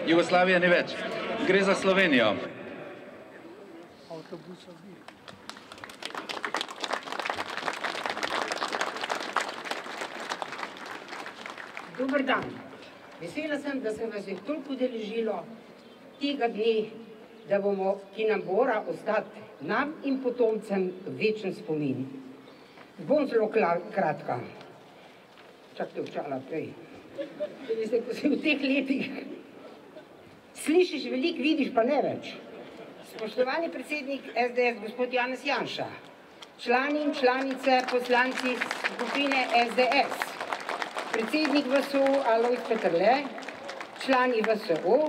Jugoslavije ni več. Gre za Slovenijo. Dober dan. Vesela sem, da se vas je toliko udeležilo tega dne, da bomo, ki nam mora ostati nam in potomcem večen spomin. Bom zelo kratka. Čakajte očala prej. Veste, ko si v teh letih slišiš veliko, vidiš pa ne več. Spoštovani predsednik SDS, gospod Janez Janša, člani in članice poslanci skupine SDS, predsednik VSO Alojz Peterle, člani VSO,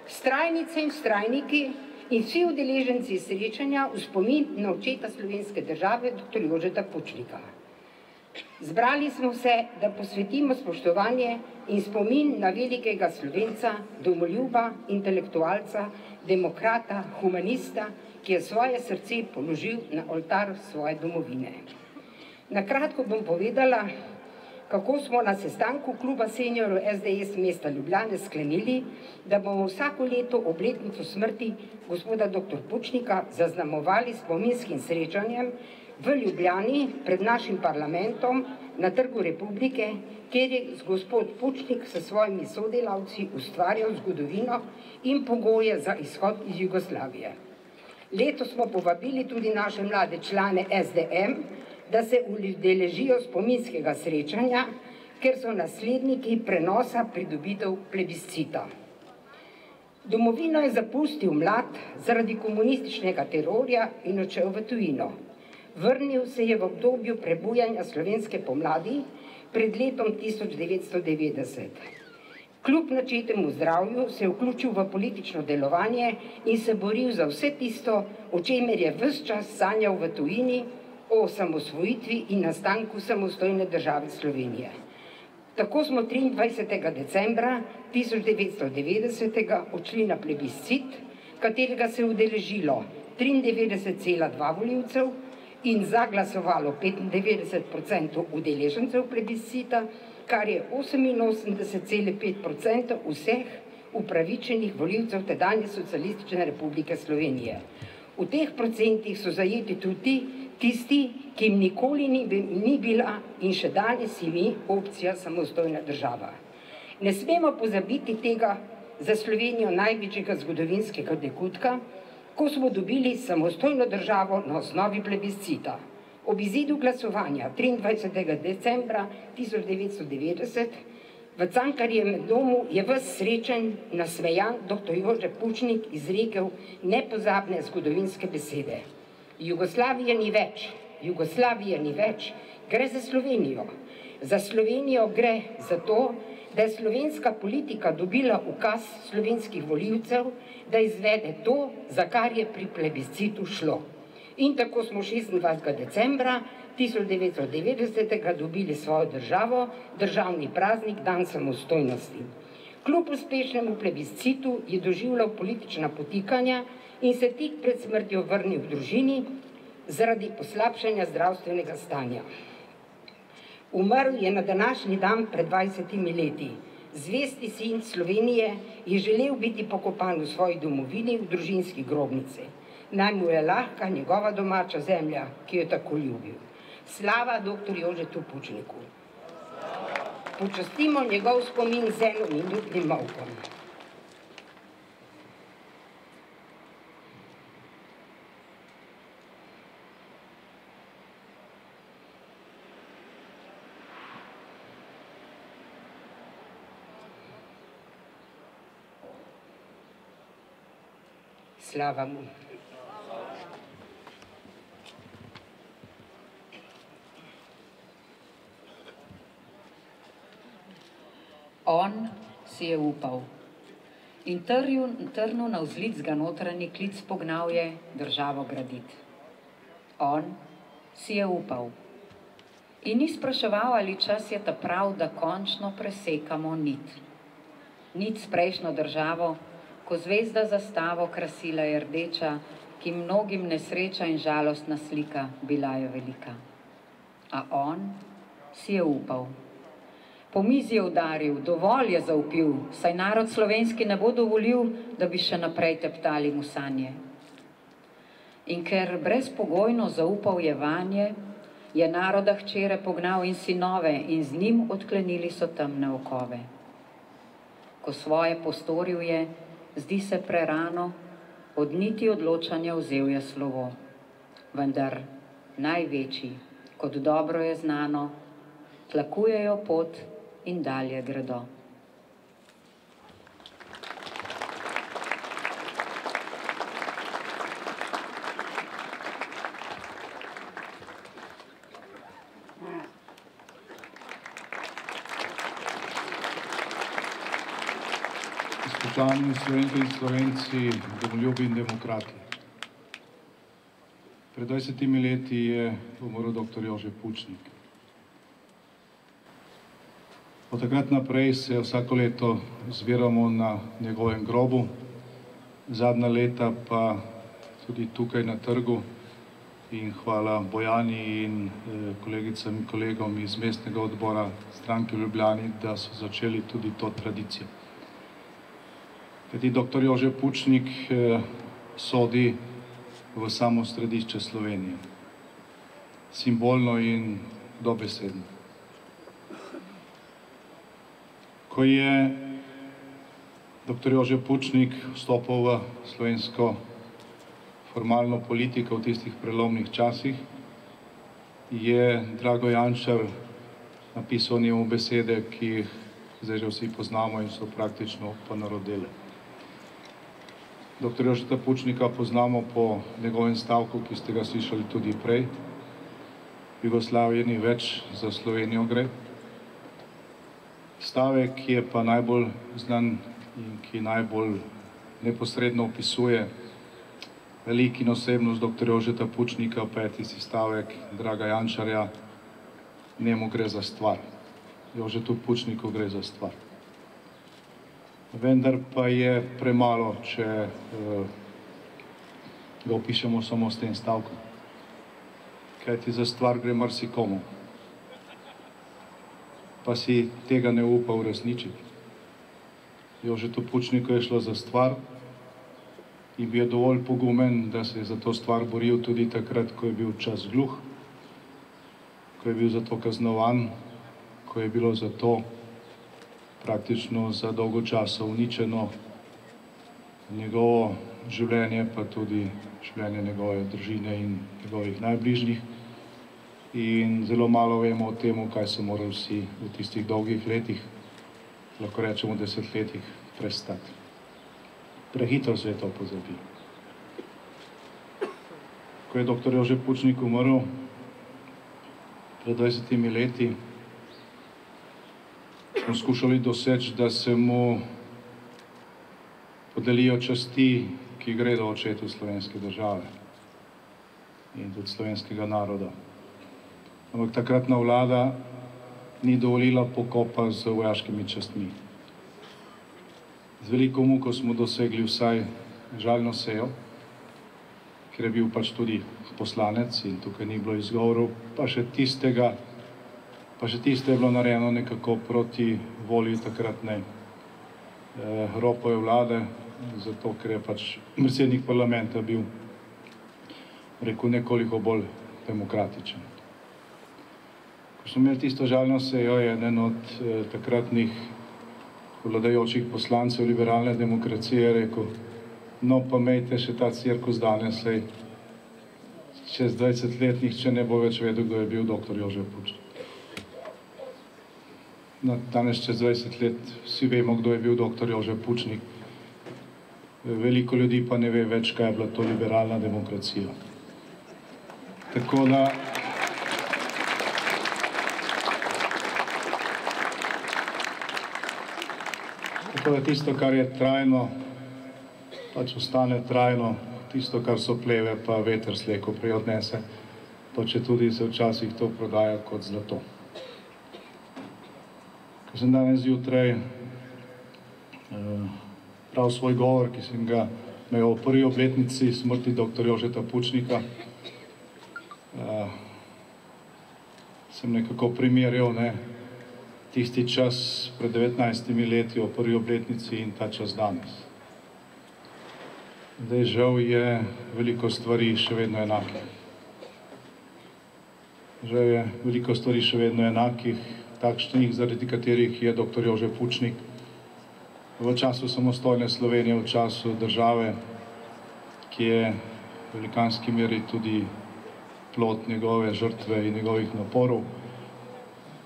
vztrajnice in vztrajniki in vsi udeleženci srečanja v spomin na očeta slovenske države, dr. Jožeta Pučnika. Zbrali smo se, da posvetimo spoštovanje in spomin na velikega Slovenca, domoljuba, intelektualca, demokrata, humanista, ki je svoje srce položil na oltar svoje domovine. Na kratko bom povedala, kako smo na sestanku kluba seniorov SDS mesta Ljubljane sklenili, da bomo vsako leto obletnico smrti gospoda dr. Pučnika zaznamovali spominskim srečanjem v Ljubljani pred našim parlamentom na Trgu Republike, kjer je gospod Pučnik s svojimi sodelavci ustvarjal zgodovino in pogoje za izhod iz Jugoslavije. Letos smo povabili tudi naše mlade člane SDM, da se udeležijo spominskega srečanja, ker so nasledniki prenosa pridobitev plebiscita. Domovino je zapustil mlad zaradi komunističnega terorja in odšel v tujino. Vrnil se je v obdobju prebujanja slovenske pomladi pred letom 1990. Kljub načetemu zdravju se je vključil v politično delovanje in se boril za vse tisto, o čemer je ves čas sanjal v tujini, o osamosvojitvi in nastanku samostojne države Slovenije. Tako smo 23. decembra 1990 odšli na plebiscit, katerega se je udeležilo 93,2 volivcev in zaglasovalo 95% udeležencev plebiscita, kar je 88,5% vseh upravičenih volivcev tedanje Socialistične republike Slovenije. V teh procentih so zajeti tudi tisti, ki jim nikoli ni bila in še danes jim opcija samostojna država. Ne smemo pozabiti tega za Slovenijo največjega zgodovinskega dogodka, ko smo dobili samostojno državo na osnovi plebiscita. Ob izidu glasovanja 23. decembra 1990 v Cankarjevem domu je ves srečen, nasmejan dr. Jože Pučnik izrekel nepozabne zgodovinske besede. Jugoslavije ni več, Jugoslavije ni več, gre za Slovenijo. Za Slovenijo gre za to, da je slovenska politika dobila ukaz slovenskih volivcev, da izvede to, za kar je pri plebiscitu šlo. In tako smo 26. decembra 1990 dobili svojo državo, državni praznik, dan samostojnosti. Kljub uspešnemu plebiscitu je doživljal politična potikanja in se tik pred smrtjo vrnil v družini zaradi poslabšanja zdravstvenega stanja. Umrl je na današnji dan pred 20 leti. Zvesti sin Slovenije je želel biti pokopan v svoji domovini, v družinski grobnici. Naj mu je lahka njegova domača zemlja, ki jo tako ljubil. Slava dr. Jožetu Pučniku. Počastimo njegov spomin z enominutnim molkom. Slava mu. On si je upal in trnu navzlic ga notranji klic pognal je državo graditi. On si je upal in ni spraševal, ali čas je ta prav, da končno presekamo nit. Nit s prejšnjo državo, ko zvezda zastavo krasila je rdeča, ki mnogim nesreča in žalostna slika bila je velika. A on si je upal. Po mizi je udaril, dovolj je zaupil, saj narod slovenski ne bo dovolil, da bi še naprej teptali mu sanje. In ker brezpogojno zaupal je vanje, je naroda hčere pognal in sinove in z njim odklenili so temne okove. Ko svoje postoril je, zdi se prerano, od niti odločanja vzel je slovo. Vendar največji, kot dobro je znano, tlakujejo pot in dalje gredo. Spoštovani Slovenke in Slovenci, domoljubi in demokrati. Pred 20 leti je umrl dr. Jože Pučnik. Od takrat naprej se vsako leto zbiramo na njegovem grobu, zadnja leta pa tudi tukaj na trgu, in hvala Bojani in kolegicam in kolegom iz mestnega odbora stranke v Ljubljani, da so začeli tudi to tradicijo. Kajti dr. Jože Pučnik sodi v samo središče Slovenije, simbolno in dobesedno. Ko je dr. Jože Pučnik vstopil v slovensko formalno politiko v tistih prelomnih časih, je Drago Jančar napisal njemu besede, ki jih zdaj že vsi poznamo in so praktično ponarodele. Dr. Jožeta Pučnika poznamo po njegovem stavku, ki ste ga slišali tudi prej. Jugoslavije ni več, za Slovenijo gre. Stavek, ki je pa najbolj znan in ki najbolj neposredno opisuje velik in osebnost dr. Jožeta Pučnika, pa je tisti stavek Draga Jančarja: njemu gre za stvar. Jožetu Pučniku gre za stvar. Vendar pa je premalo, če ga opišemo samo s tem stavkom. Kajti za stvar gre marsikomu, pa si tega ne upa uresničiti. Jožetu Pučniku je šlo za stvar in bil je dovolj pogumen, da se je za to stvar boril tudi takrat, ko je bil čas gluh, ko je bil za to kaznovan, ko je bilo za to praktično za dolgo časa uničeno njegovo življenje, pa tudi življenje njegove družine in njegovih najbližnjih. In zelo malo vemo o tem, kaj so morali vsi v tistih dolgih letih, lahko rečemo desetletjih, prestati. Prehitro se je to pozabilo. Ko je dr. Jože Pučnik umrl pred 20 leti, smo skušali doseči, da se mu podelijo časti, ki gredo očetu slovenske države. in tudi slovenskega naroda. Ampak takratna vlada ni dovolila pokopa z vojaškimi častmi. Z veliko muko smo dosegli vsaj žalno sejo, ker je bil pač tudi poslanec in tukaj ni bilo izgovorov, pa še tisto je bilo narejeno nekako proti volji takratne Ropove vlade, zato ker je pač predsednik parlamenta bil, rekel, nekoliko bolj demokratičen. Ko smo imeli tisto žalno sejo, je eden od takratnih vladajočih poslancev liberalne demokracije rekel, no pa imejte še ta cirkus danes, saj čez 20 let nihče ne bo več vedel, kdo je bil dr. Jože Pučnik. Danes čez 20 let vsi vemo, kdo je bil dr. Jože Pučnik. Veliko ljudi pa ne ve več, kaj je bila to liberalna demokracija. Tako da tisto, kar je trajno, pač ostane trajno, tisto, kar so pleve, pa veter slej ko prej odnese, pa četudi se včasih to prodaja kot zlato. Ko sem danes zjutraj prav svoj govor, ki sem ga imel v prvi obletnici smrti dr. Jožeta Pučnika, sem nekako primerjal tisti čas pred 19 leti o prvi obletnici in ta čas danes. Zdaj žal je veliko stvari še vedno enakih. Žal je veliko stvari še vedno enakih, takšnih, zaradi katerih je dr. Jože Pučnik v času samostojne Slovenije, v času države, ki je v velikanski meri tudi plod njegove žrtve in njegovih naporov,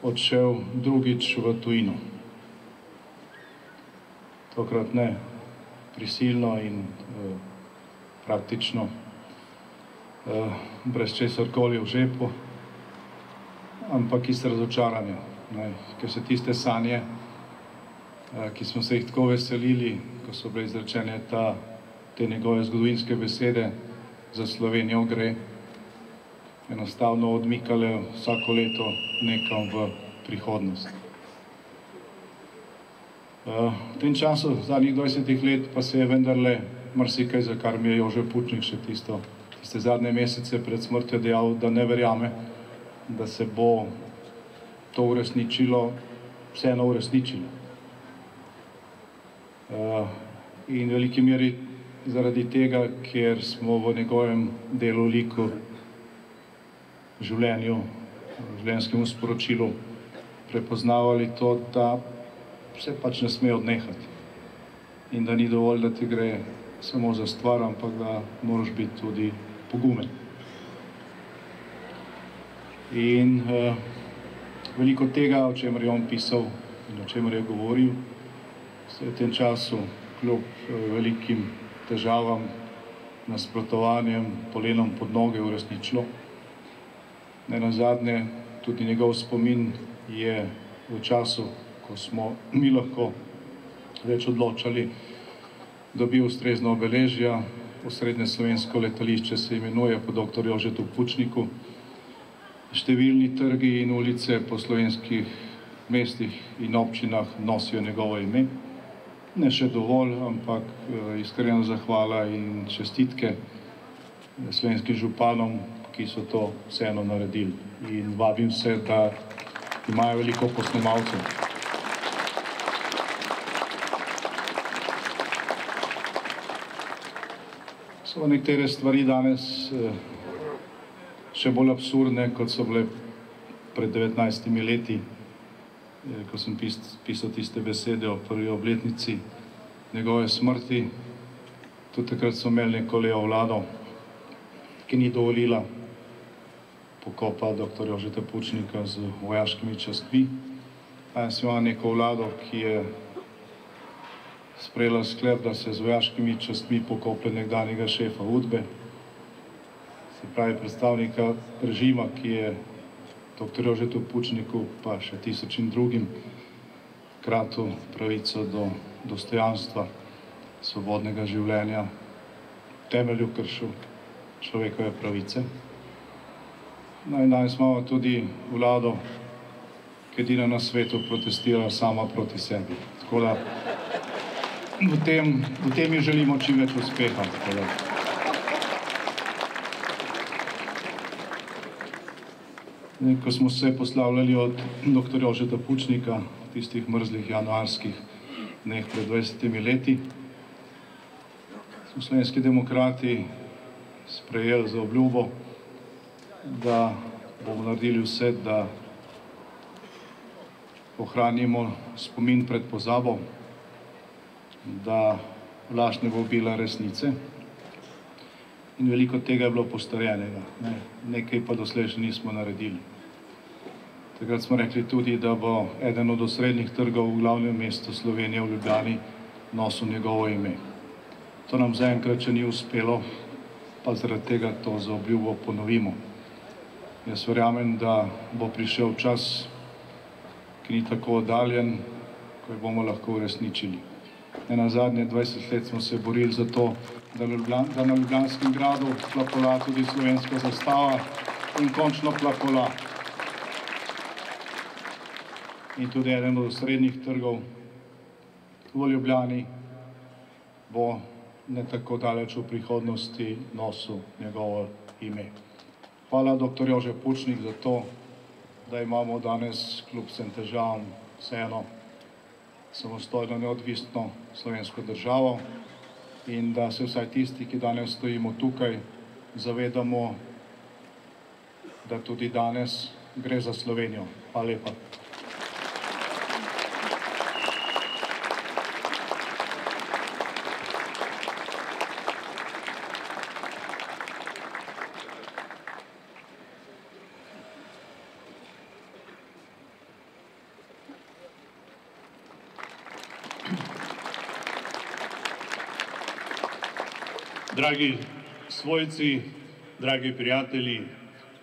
odšel drugič v tujino. Tokrat ne prisilno in praktično brez česarkoli v žepu, ampak iz razočaranja, ker se tiste sanje, ki smo se jih tako veselili, ko so bile izrečene te njegove zgodovinske besede, za Slovenijo gre, enostavno odmikale vsako leto nekam v prihodnost. V tem času, zadnjih 20 let, pa se je vendarle marsikaj, za kar mi je Jože Pučnik še tiste zadnje mesece pred smrtjo dejal, da ne verjame, da se bo to uresničilo, vseeno uresničilo. In v veliki meri zaradi tega, ker smo v njegovem delu liku, življenju, življenjskemu sporočilu prepoznavali to, da se pač ne sme odnehati in da ni dovolj, da ti gre samo za stvar, ampak da moraš biti tudi pogumen. In veliko tega, o čemer je on pisal in o čemer je govoril, se je v tem času kljub velikim težavam, nasprotovanjem, polenom pod noge uresničilo. Nenazadnje tudi njegov spomin je v času, ko smo mi lahko več odločali, dobil ustrezno obeležja. Osrednje slovensko letališče se imenuje po dr. Jožetu Pučniku. Številni trgi in ulice po slovenskih mestih in občinah nosijo njegovo ime. Ne še dovolj, ampak iskrena zahvala in čestitke slovenskim županom, ki so to vseeno naredili. In vabim se, da imajo veliko posnemalcev. So nekatere stvari danes še bolj absurdne, kot so bile pred 19 leti, ko sem pisal tiste besede o prvi obletnici njegove smrti. Tudi takrat so imeli neko levo vlado, ki ni dovolila pokopa dr. Jožeta Pučnika z vojaškimi častmi. Danes imamo neko vlado, ki je sprejela sklep, da se z vojaškimi častmi pokoplje nekdanjega šefa UDBE, se pravi predstavnika režima, ki je dr. Jožetu Pučniku pa še tisočim drugim kratil pravico do dostojanstva, svobodnega življenja, v temelju kršil človekove pravice. No in danes imamo tudi vlado, ki edina na svetu protestira sama proti sebi. Tako da v tem ji želimo čim več uspeha. Ko smo se poslavljali od dr. Jožeta Pučnika, tistih mrzlih januarskih dneh pred 20 leti, smo Slovenski demokrati sprejeli za obljubo, da bomo naredili vse, da ohranimo spomin pred pozabo, da laž ne bo bila resnice. In veliko tega je bilo postorjenega, nekaj pa doslej še nismo naredili. Takrat smo rekli tudi, da bo eden od osrednjih trgov v glavnem mestu Slovenije v Ljubljani nosil njegovo ime. To nam zaenkrat še ni uspelo, pa zaradi tega to za obljubo ponovimo. Jaz verjamem, da bo prišel čas, ki ni tako oddaljen, ko jo bomo lahko uresničili. Nenazadnje 20 let smo se borili za to, da na Ljubljanskem gradu plapola tudi slovenska zastava in končno plapola. In tudi eden od osrednjih trgov v Ljubljani bo ne tako daleč v prihodnosti nosil njegovo ime. Hvala dr. Jože Pučnik za to, da imamo danes kljub vsem težavam vseeno samostojno neodvisno slovensko državo in da se vsaj tisti, ki danes stojimo tukaj, zavedamo, da tudi danes gre za Slovenijo. Hvala lepa. Dragi svojci, dragi prijatelji,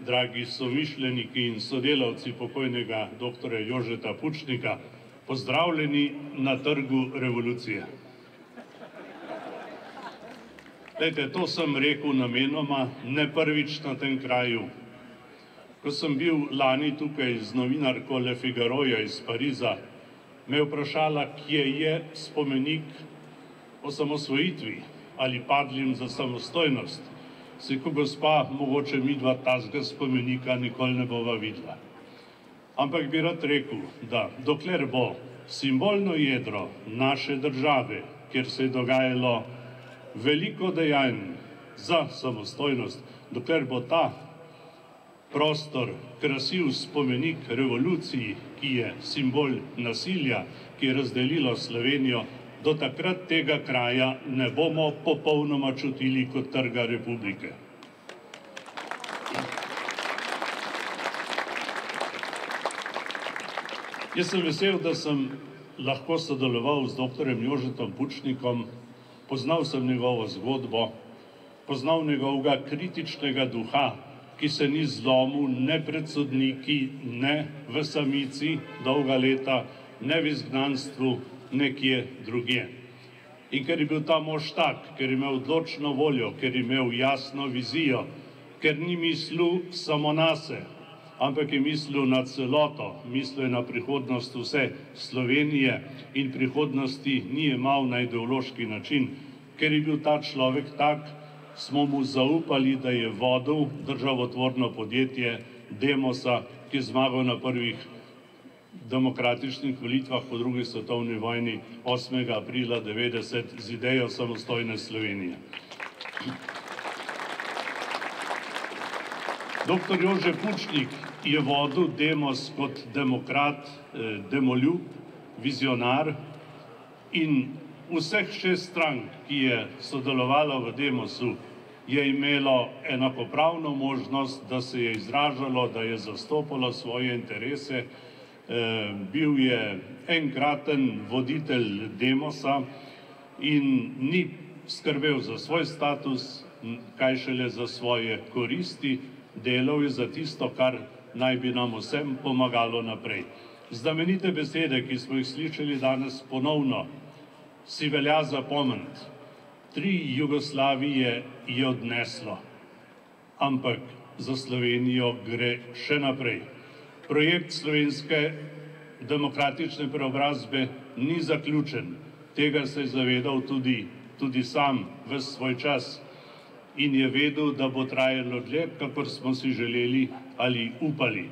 dragi somišljeniki in sodelavci pokojnega dr. Jožeta Pučnika, pozdravljeni na Trgu revolucije. Glejte, to sem rekel namenoma, ne prvič na tem kraju. Ko sem bil lani tukaj z novinarko Le Figaroja iz Pariza, me je vprašala, kje je spomenik osamosvojitvi ali padlim za samostojnost. Si ko gospa, mogoče midva tazga spomenika nikoli ne bova videla. Ampak bi rad rekel, da dokler bo simbolno jedro naše države, kjer se je dogajalo veliko dejanj za samostojnost, dokler bo ta prostor krasil spomenik revoluciji, ki je simbol nasilja, ki je razdelilo Slovenijo, do takrat tega kraja ne bomo popolnoma čutili kot Trga republike. Jaz sem vesel, da sem lahko sodeloval z dr. Jožetom Pučnikom, poznal sem njegovo zgodbo, poznal njegovega kritičnega duha, ki se ni zlomil ne pred sodniki, ne v samici dolga leta, ne v izgnanstvu, nekje drugje. In ker je bil ta mož tak, ker je imel odločno voljo, ker je imel jasno vizijo, ker ni mislil samo nase, ampak je mislil na celoto, mislil je na prihodnost vse Slovenije in prihodnosti ni jemal na ideološki način. Ker je bil ta človek tak, smo mu zaupali, da je vodil državotvorno podjetje Demosa, ki je zmagal na prvih demokratičnih volitvah po drugi svetovni vojni 8. aprila 1990 z idejo samostojne Slovenije. Dr. Jože Pučnik je vodil Demos kot demokrat, demoljub, vizionar in vseh 6 strank, ki je sodelovalo v Demosu, je imelo enakopravno možnost, da se je izražalo, da je zastopalo svoje interese. Bil je enkraten voditelj Demosa in ni skrbel za svoj status, kaj šele za svoje koristi, delal je za tisto, kar naj bi nam vsem pomagalo naprej. Znamenite besede, ki smo jih slišali danes ponovno, si velja zapomniti. 3 Jugoslavije je odneslo, ampak za Slovenijo gre še naprej. Projekt slovenske demokratične preobrazbe ni zaključen. Tega se je zavedal tudi sam ves svoj čas in je vedel, da bo trajalo dlje, kakor smo si želeli ali upali.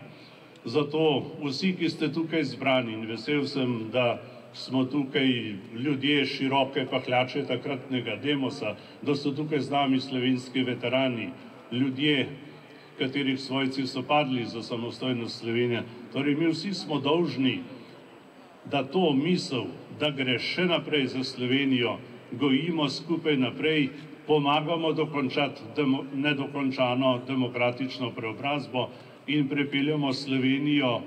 Zato vsi, ki ste tukaj zbrani, in vesel sem, da smo tukaj ljudje široke pahljače takratnega demosa, da so tukaj z nami slovenski veterani, ljudje, katerih svojci so padli za samostojnost Slovenije. Torej, mi vsi smo dolžni, da to misel, da gre še naprej za Slovenijo, gojimo skupaj naprej, pomagamo dokončati nedokončano demokratično preobrazbo in prepeljemo Slovenijo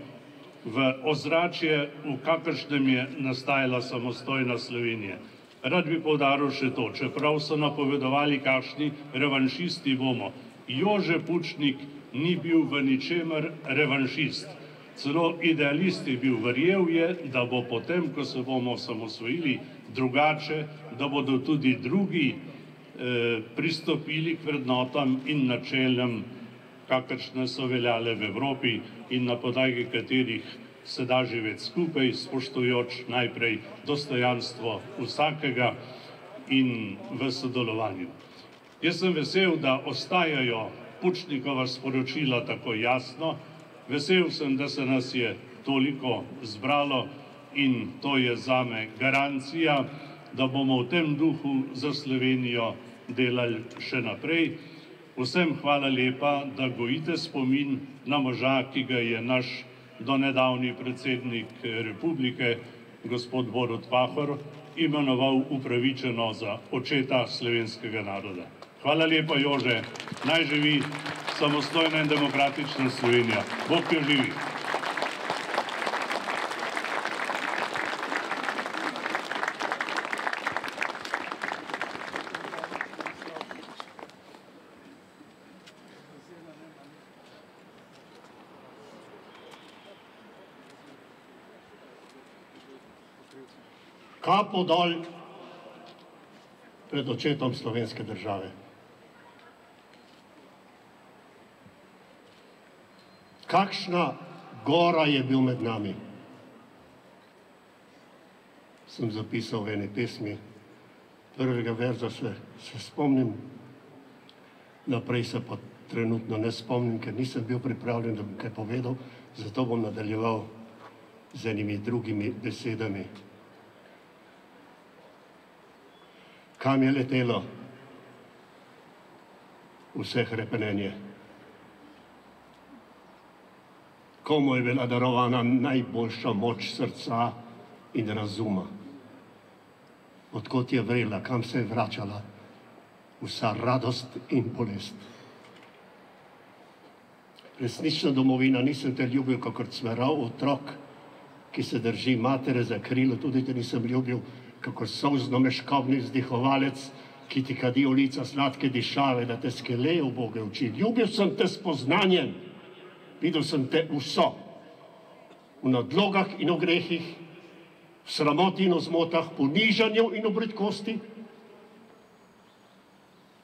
v ozračje, v kakršnem je nastajala samostojna Slovenija. Rad bi poudaril še to, čeprav so napovedovali, kakšni revanšisti bomo. Jože Pučnik ni bil v ničemer revanšist. Celo idealist je bil, verjel je, da bo potem, ko se bomo osamosvojili, drugače, da bodo tudi drugi pristopili k vrednotam in načeljem, kakršne so veljale v Evropi in na podlagi katerih se da živeti skupaj, spoštujoč najprej dostojanstvo vsakega in v sodelovanju. Jaz sem vesel, da ostajajo Pučnikova sporočila tako jasno, vesel sem, da se nas je toliko zbralo in to je zame garancija, da bomo v tem duhu za Slovenijo delali še naprej. Vsem hvala lepa, da gojite spomin na moža, ki ga je naš donedavni predsednik republike, gospod Borut Pahor, imenoval upravičeno za očeta slovenskega naroda. Hvala lepa, Jože, naj živi samostojna in demokratična Slovenija. Bog jo živi. Kapo dol pred očetom slovenske države. Kakšna gora je bil med nami. Sem zapisal v eni pesmi, prvega verza se spomnim, naprej se pa trenutno ne spomnim, ker nisem bil pripravljen, da bom kaj povedal, zato bom nadaljeval z enimi drugimi besedami. Kam je letelo vse hrepenenje? Komu je bila darovana najboljša moč srca in razuma? Odkot je vrela, kam se je vračala vsa radost in bolest? Resnična domovina, nisem te ljubil kakor cverav otrok, ki se drži matere za krilo, tudi te nisem ljubil kakor solzno meškovni vzdihovalec, ki ti kadi v lica sladke dišave, da te skeleje uboge oči. Ljubil sem te s poznanjem, videl sem te vso, v nadlogah in v grehih, v sramoti in v zmotah, ponižanju in v bridkosti.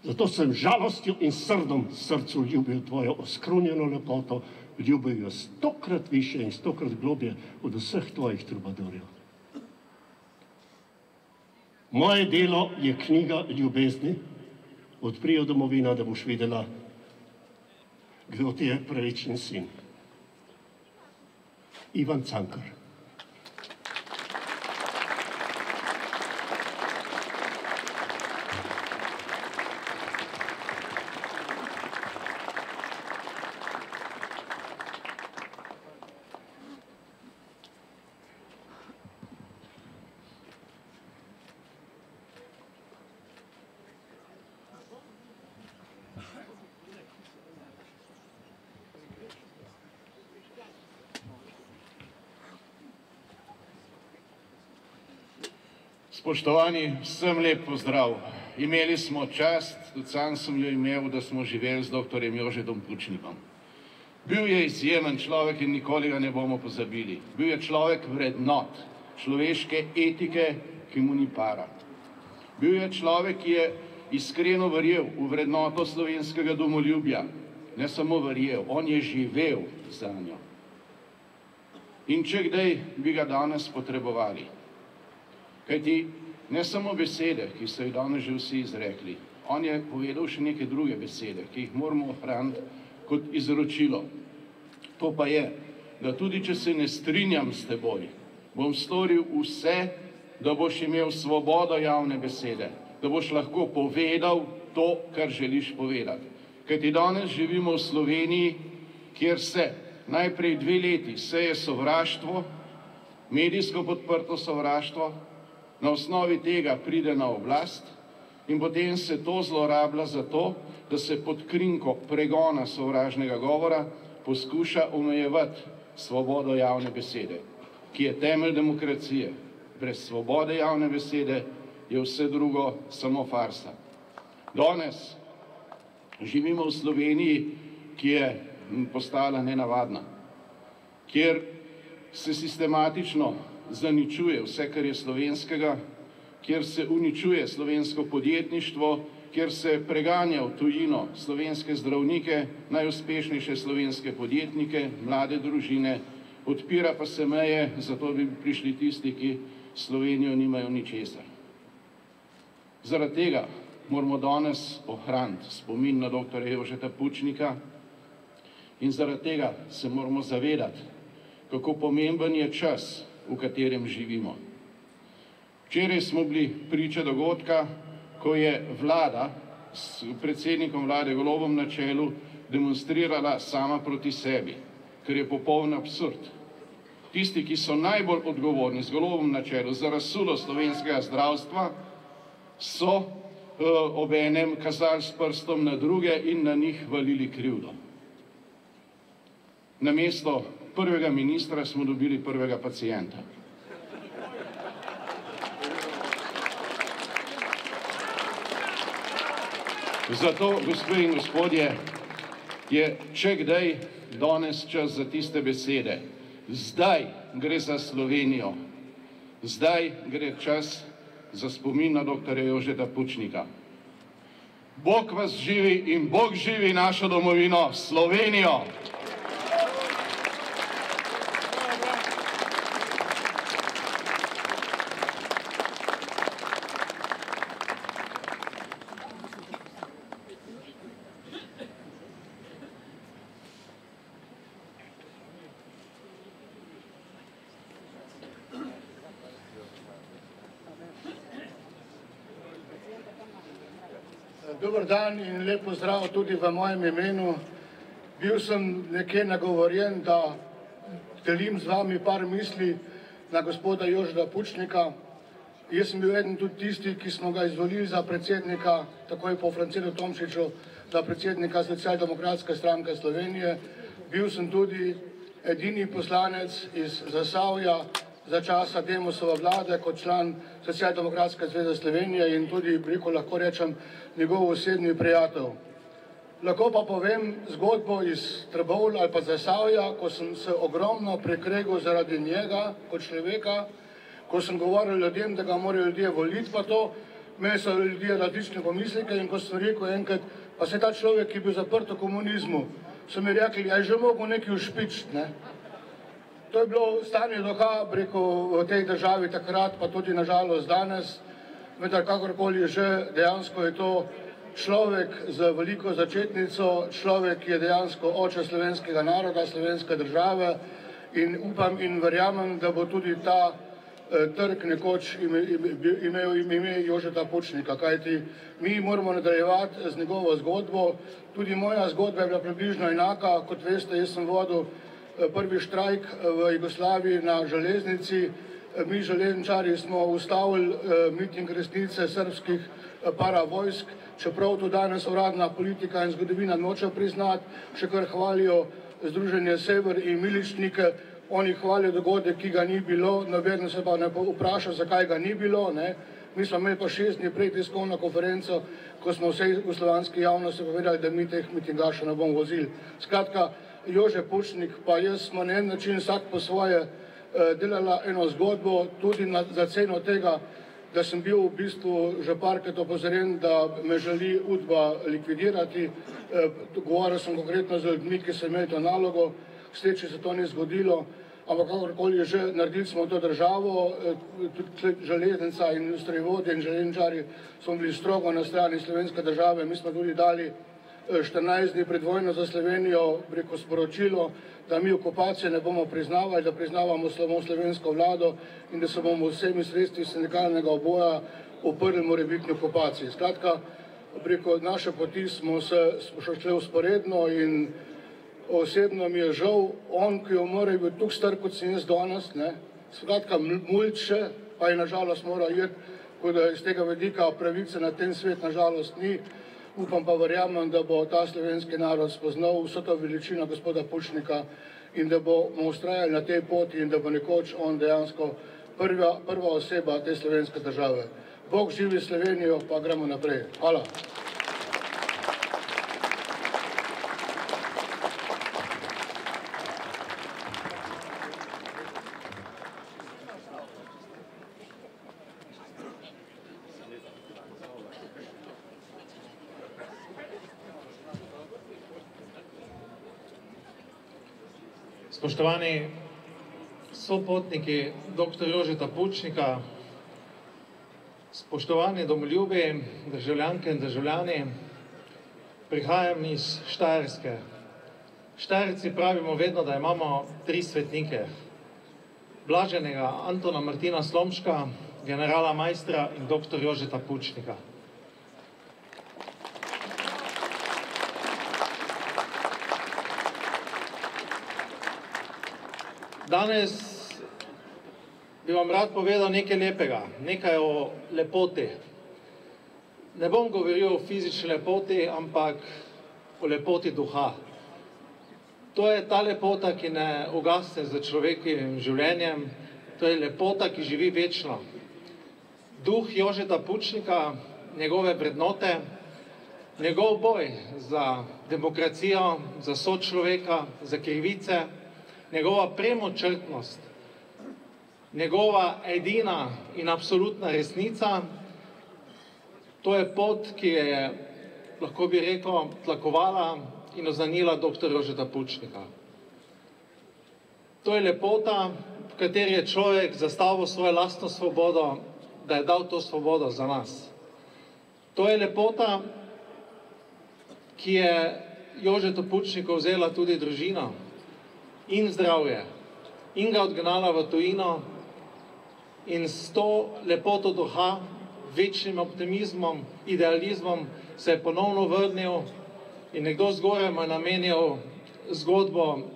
Zato sem žalostjo in srdom srcu ljubil tvojo oskrunjeno lepoto, ljubil jo 100-krat više in 100-krat globje od vseh tvojih trubadorjev. Moje delo je knjiga ljubezni, odpri jo domovina, da boš videla, kdo ti je pravični sin. Ivan Cankar. Spoštovani, vsem lep pozdrav. Imeli smo čast, tudi sam sem jo imel, da smo živeli z doktorjem Jožetom Pučnikom. Bil je izjemen človek in nikoli ga ne bomo pozabili. Bil je človek vrednot, človeške etike, ki mu ni para. Bil je človek, ki je iskreno verjel v vrednoto slovenskega domoljubja, ne samo verjel, on je živel za njo. In če kdaj bi ga danes potrebovali, kajti ne samo besede, ki so jih danes že vsi izrekli, on je povedal še neke druge besede, ki jih moramo ohraniti kot izročilo. To pa je, da tudi če se ne strinjam s teboj, bom storil vse, da boš imel svobodo javne besede, da boš lahko povedal to, kar želiš povedati. Kajti danes živimo v Sloveniji, kjer se najprej 2 leti seje sovraštvo, medijsko podprto sovraštvo, na osnovi tega pride na oblast in potem se to zlorablja za to, da se pod krinko pregona sovražnega govora poskuša omejevati svobodo javne besede, ki je temelj demokracije. Brez svobode javne besede je vse drugo samo farsa. Danes živimo v Sloveniji, ki je postala nenavadna, kjer se sistematično zaničuje vse, kar je slovenskega, kjer se uničuje slovensko podjetništvo, kjer se preganja v tujino slovenske zdravnike, najuspešnejše slovenske podjetnike, mlade družine, odpira pa se meje, zato bi prišli tisti, ki Slovenijo nimajo ničesar. Zaradi tega moramo danes ohraniti spomin na dr. Jožeta Pučnika in zaradi tega se moramo zavedati, kako pomemben je čas, v katerem živimo. Včeraj smo bili priča dogodka, ko je vlada s predsednikom vlade Golobom na čelu demonstrirala sama proti sebi, kar je popoln absurd. Tisti, ki so najbolj odgovorni z Golobom na čelu za razsulo slovenskega zdravstva, so obenem kazali s prstom na druge in na njih valili krivdo. Namesto prvega ministra smo dobili prvega pacienta. Zato, gospe in gospodje, je če kdaj danes čas za tiste besede. Zdaj gre za Slovenijo. Zdaj gre čas za spomin na dr. Jožeta Pučnika. Bog vas živi in Bog živi našo domovino, Slovenijo! Dober dan in lep pozdrav tudi v mojem imenu. Bil sem nekje nagovorjen, da delim z vami par misli na gospoda Jožeta Pučnika. Jaz sem bil eden tudi tisti, ki smo ga izvolili za predsednika, takoj po Francetu Tomšiču, za predsednika Socialdemokratske stranke Slovenije. Bil sem tudi edini poslanec iz Zasavja za časa Demosove vlade kot član Socialdemokratske zveze Slovenije in tudi, lahko rečem, njegov osebni prijatelj. Lahko pa povem zgodbo iz Trbovlja ali pa Zasavja, ko sem se ogromno prekregal zaradi njega kot človeka, ko sem govoril ljudem, da ga morajo ljudje voliti pa to, imeli so ljudje različne pomisleke in ko sem rekel enkrat, pa se ta človek, ki je bil zaprt v komunizmu, so mi rekli, a je že mogel nekaj ušpičiti, ne? To je bilo stanje duha, v tej državi takrat, pa tudi nažalost danes, vendar kakorkoli že, dejansko je to človek z veliko začetnico, človek, ki je dejansko oče slovenskega naroda, slovenske države in upam in verjamem, da bo tudi ta trg nekoč imel ime Jožeta Pučnika, kajti mi moramo nadaljevati z njegovo zgodbo. Tudi moja zgodba je bila približno enaka, kot veste, jaz sem vodil prvi štrajk v Jugoslaviji na železnici. Mi železničarji smo ustavili miting resnice srbskih paravojsk, čeprav to danes uradna politika in zgodovina noče priznati, še kar hvalijo Združenje Sever in miličnike, oni hvalijo dogodek, ki ga ni bilo, nobeden se pa ne vpraša, zakaj ga ni bilo, ne. Mi smo imeli pa 6 dni prej tiskovno konferenco, ko smo vsej jugoslovanski javnosti povedali, da mi teh mitingašev ne bomo vozili. Skratka, Jože Pučnik pa jaz smo na en način vsak po svoje delala eno zgodbo, tudi za ceno tega, da sem bil v bistvu že parkrat opozorjen, da me želi UDBA likvidirati. Govoril sem konkretno z ljudmi, ki so imeli to nalogo, k sreči se to ni zgodilo, ampak kakorkoli je že, naredili smo to državo, tudi železnica in strojevodje in železničarji smo bili strogo na strani slovenske države. Mi smo tudi dali 14 dni pred vojno za Slovenijo preko sporočilo, da mi okupacije ne bomo priznavali, da priznavamo samo slovensko vlado in da se bomo vsemi sredstvi sindikalnega oboja uprli morebitni okupaciji. Skratka, preko naše poti smo šli usporedno in osebno mi je žal, on, ki je umrl, je bil tukaj star, kot sem jaz danes, skratka, mulj še, pa je nažalost moral iti, tako da iz tega vidika pravice na tem svet nažalost ni. Upam pa verjamem, da bo ta slovenski narod spoznal vso to veličino gospoda Pučnika in da bomo ustrajali na tej poti in da bo nekoč on dejansko prva oseba te slovenske države. Bog živi Slovenijo, pa gremo naprej. Hvala. Spoštovani sopotniki dr. Jožeta Pučnika, spoštovani domoljubi, državljanke in državljani, prihajam iz Štajerske. Štajerci pravimo vedno, da imamo 3 svetnike. Blaženega Antona Martina Slomška, generala Maistra in dr. Jožeta Pučnika. Danes bi vam rad povedal nekaj lepega, nekaj o lepoti. Ne bom govoril o fizični lepoti, ampak o lepoti duha. To je ta lepota, ki ne ugasne za človekovim življenjem, to je lepota, ki živi večno. Duh Jožeta Pučnika, njegove vrednote, njegov boj za demokracijo, za sočloveka, za krivice, njegova premočrtnost, njegova edina in absolutna resnica, to je pot, ki je, lahko bi rekel, tlakovala in oznanila dr. Jožeta Pučnika. To je lepota, v kateri je človek zastavil svojo lastno svobodo, da je dal to svobodo za nas. To je lepota, ki je Jožetu Pučniku vzela tudi družino in zdravje in ga odgnala v tujino in s to lepoto duha, večnim optimizmom, idealizmom se je ponovno vrnil in nekdo zgoraj mu je namenil zgodbo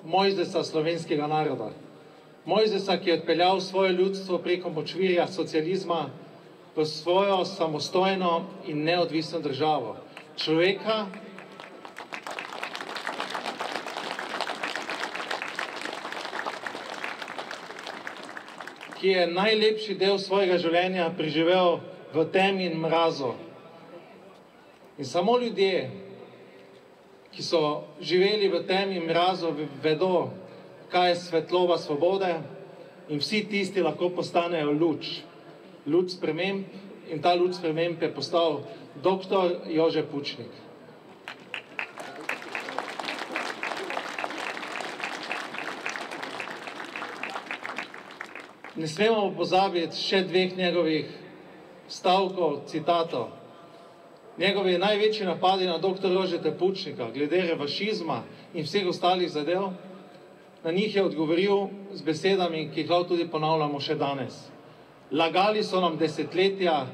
Mojzesa slovenskega naroda. Mojzesa, ki je odpeljal svoje ljudstvo preko močvirja socializma v svojo samostojno in neodvisno državo. Človeka, ki je najlepši del svojega življenja preživel v temi in mrazu. In samo ljudje, ki so živeli v temi in mrazu, vedo, kaj je svetloba svobode, in vsi tisti lahko postanejo luč. Luč sprememb, in ta luč sprememb je postal dr. Jože Pučnik. Ne smemo pozabiti še 2 njegovih stavkov, citatov. Njegovi največji napadi na dr. Jožeta Pučnika, glede revanšizma in vseh ostalih zadev, na njih je odgovoril z besedami, ki jih lahko tudi ponavljamo še danes. Lagali so nam desetletja,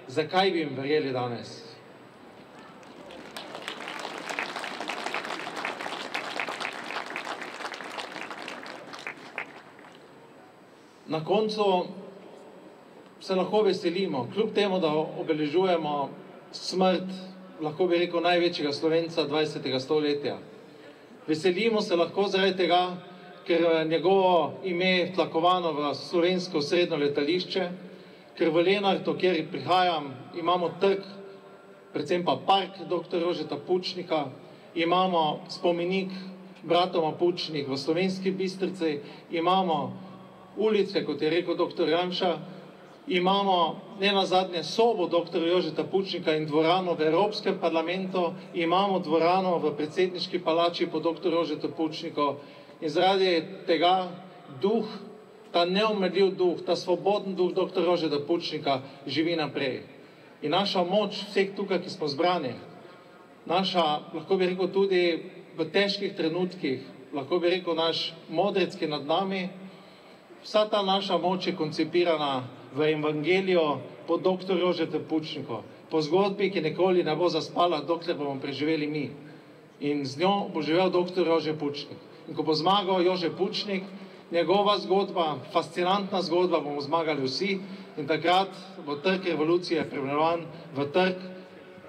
zakaj bi jim verjeli danes? Na koncu se lahko veselimo, kljub temu, da obeležujemo smrt, lahko bi rekel, največjega Slovenca 20. stoletja. Veselimo se lahko zaradi tega, ker je njegovo ime tlakovano v slovensko srednjo letališče, ker v Lenartu, kjer prihajam, imamo trg, predvsem pa park dr. Jožeta Pučnika, imamo spomenik bratoma Pučnik v Slovenski Bistrici, imamo ulice, kot je rekel dr. Janša, imamo ne nazadnje sobo dr. Jožeta Pučnika in dvorano v Evropskem parlamentu, imamo dvorano v predsedniški palači po dr. Jožetu Pučniku in zaradi tega duh, ta neomedljiv duh, ta svoboden duh dr. Jožeta Pučnika živi naprej. In naša moč vseh tukaj, ki smo zbrani, naša, lahko bi rekel tudi v težkih trenutkih, lahko bi rekel naš modrec, ki je nad nami, vsa ta naša moč je koncipirana v evangeliju po dr. Jožetu Pučniku, po zgodbi, ki nikoli ne bo zaspala, dokler bomo preživeli mi. In z njo bo živel dr. Jože Pučnik. In ko bo zmagal Jože Pučnik, njegova zgodba, fascinantna zgodba, bomo zmagali vsi in takrat bo trg revolucije preimenovan v trg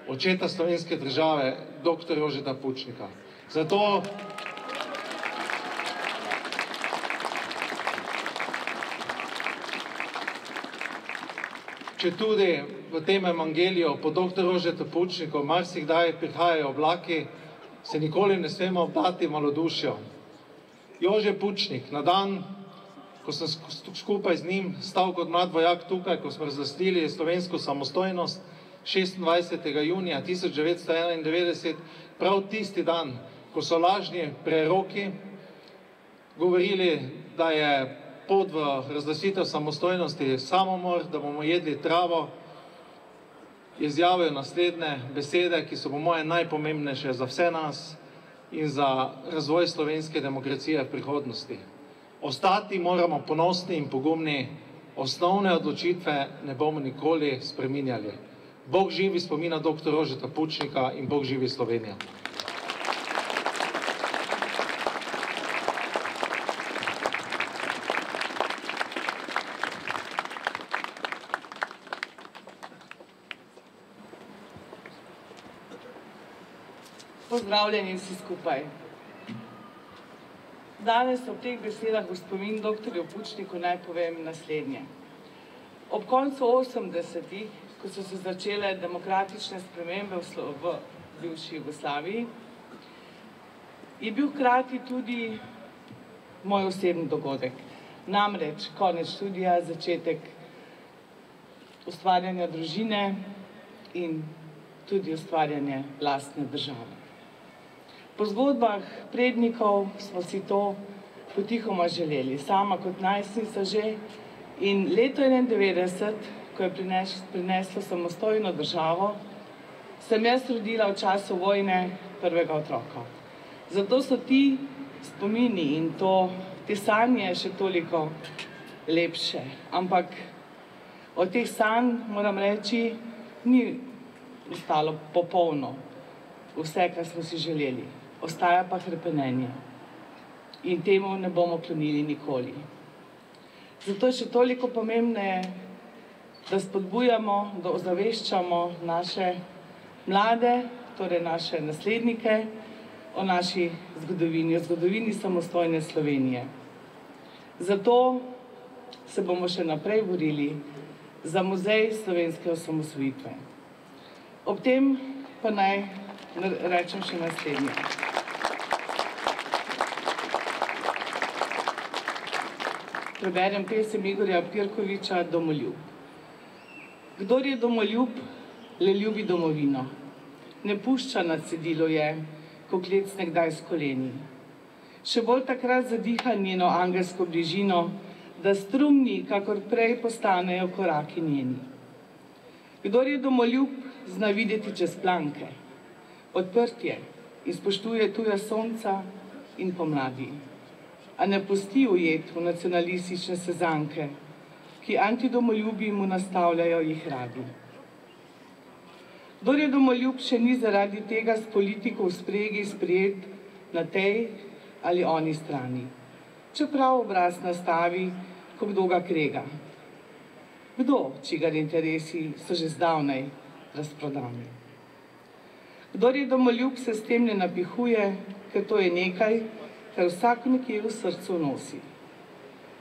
očeta slovenske države, dr. Jožeta Pučnika. Zato če tudi v tem evangeliju po dr. Jožetu Pučniku marsikdaj prihajajo oblaki, se nikoli ne smemo obdati malodušjo. Jože Pučnik, na dan, ko sem skupaj z njim stal kot mlad vojak tukaj, ko smo razglasili slovensko samostojnost 26. junija 1991, prav tisti dan, ko so lažni preroki govorili, da je pot v razglasitev samostojnosti samomor, da bomo jedli travo, izjavil naslednje besede, ki so po moje najpomembnejše za vse nas in za razvoj slovenske demokracije v prihodnosti. Ostati moramo ponosni in pogumni, osnovne odločitve ne bomo nikoli spreminjali. Bog živi spomina dr. Jožeta Pučnika in Bog živi Slovenija. Pozdravljeni vsi skupaj. Danes ob teh besedah v spomin dr. Pučniku naj povem naslednje. Ob koncu 80-ih, ko so se začele demokratične spremembe v bivši Jugoslaviji, je bil hkrati tudi moj osebni dogodek. Namreč konec študija, začetek ustvarjanja družine in tudi ustvarjanje lastne države. Po zgodbah prednikov smo si to potihoma želeli, sama kot najstnica že, in leto 1991, ko je prineslo samostojno državo, sem jaz rodila v času vojne prvega otroka. Zato so ti spomini in te sanje še toliko lepše, ampak od teh sanj, moram reči, ni ostalo popolno vse, kar smo si želeli. Ostaja pa hrepenenje in temu ne bomo klonili nikoli. Zato je še toliko pomembneje, da spodbujamo, da ozaveščamo naše mlade, torej naše naslednike, o naši zgodovini, o zgodovini samostojne Slovenije. Zato se bomo še naprej borili za muzej slovenske osamosvojitve. Ob tem pa naj rečem še naslednje. Preberem pesem Igorja Pirkoviča Domoljub. Kdor je domoljub, le ljubi domovino. Ne pušča na cedilu je, ko klecne kdaj s koleni. Še bolj takrat zadiha njeno angelsko bližino, da strumni, kakor prej postanejo koraki njeni. Kdor je domoljub, zna videti čez planke, odprtje in spoštuje tuja sonca in pomladi, a ne pusti ujet v nacionalistične sezanke, ki antidomoljubi mu nastavljajo jih radi. Kdor je domoljub, še ni zaradi tega s politiko v spregi sprejet na tej ali oni strani, čeprav obraz nastavi, ko kdo ga krega. Kdo, čigar interesi so že zdavnaj razprodani. Kdor je domoljub, se s tem ne napihuje, ker to je nekaj, kar vsak nekje v srcu nosi.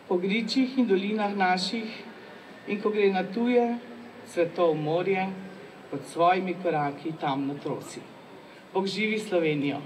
Po gričih in dolinah naših in ko gre na tuje, svetov morje, pod svojimi koraki tam natrosi. Bog živi Slovenijo.